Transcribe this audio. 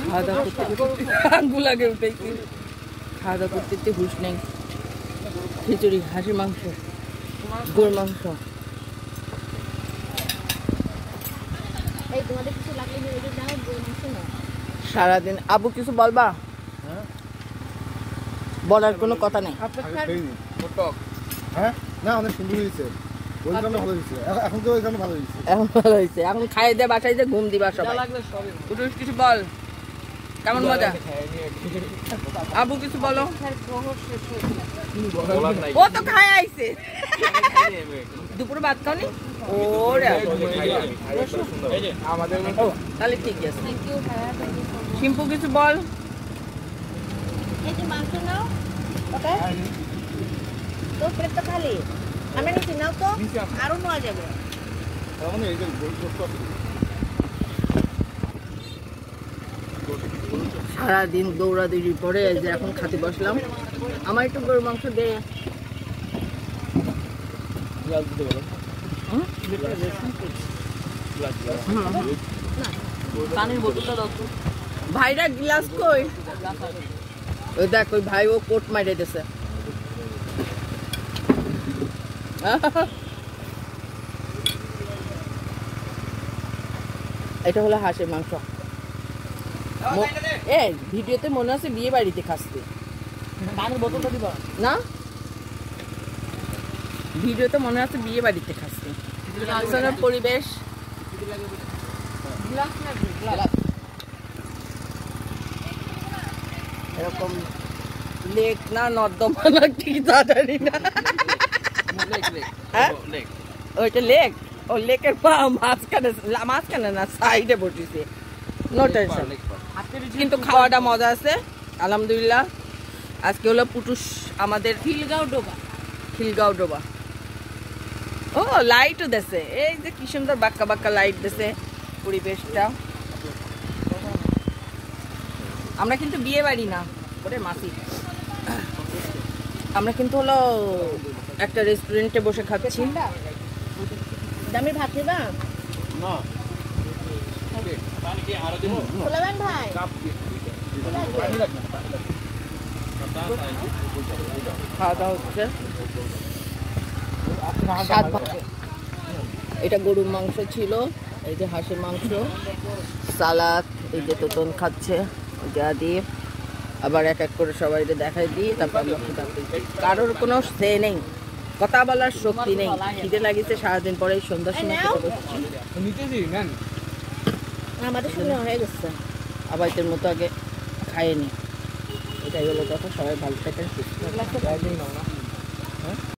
খাওয়া দাওয়া করতে আঙ্গুল আগে উঠেছি, খাওয়া দাওয়া করতে হুঁশ নেই। খিচুড়ি, হাঁসের মাংস, গরুর মাংস। সারাদিন আবু কিছু বলবা? বলার কোনো কথা নেই। এখন ভালো হয়েছে, এখন খাই দে বাসায় যে ঘুম দিবা সবাই। কিছু বল, কেমন মজা? আবু কিছু বলো। ও তো খায় আইছে, দুপুরে ভাত খাওনি? ওরে তাহলে ঠিক আছে। শিম্পু কিছু বল। তো প্লেটটা খালি আমরা নিচে নাও তো, আরো নেওয়া যাবে। সারাদিন দৌড়াদৌড়ি পরে যে এখন খাতে বসলাম। আমার একটু গরুর মাংস দে। পানির বোতলটা দাও তো। ভাইরা গ্লাস কই? ওই দেখ ওই ভাই ও কোট মাইরে দিতেছে। এটা হলো হাঁসের মাংস। এই ভিডিওতে মনে আছে বিয়ে বাড়িতে খাচ্ছি। পানির বোতলটা দিবা না? ভিডিওতে মনে আছে বিয়ে বাড়িতে খাচ্ছি। পরিবেশ এরকম লেক না নর্দমা না ঠিক জানি না। ওইটা লেক, ও লেকের মাঝখানে না সাইডে বসেছে। নো টেনশন, কিন্তু খাওয়াটা মজা আছে আলহামদুলিল্লাহ। আজকে হলো পুটুস আমাদের খিলগাঁও ডোবা। ও লাইটও দেছে, এই যে কি সুন্দর বাক্কা বাক্কা লাইট দেছে পরিবেশটা। আমরা কিন্তু বিয়ে বাড়ি না ওরে মাসি, আমরা কিন্তু হলো একটা রেস্টুরেন্টে বসে খাচ্ছি। দামি ভাত দিবা না? খাওয়া দাওয়া হচ্ছে। এটা গরুর মাংস ছিল, এই যে হাঁসের মাংস, সালাদ, এই যে তোতন খাচ্ছে যা দিয়ে। আবার এক এক করে সবাই দেখাই দিই, তারপর কারোর কোনো সে নেই, কথা বলার শক্তি নেই। খিদে লাগিয়েছে সারাদিন পরে সন্ধ্যার সময় আমাদের সঙ্গে হয়ে গেছে। আবাইতের মতো আগে খাইনি, এটাই হলো কথা। সবাই ভালো থাকেন, সুস্থ থাকেন।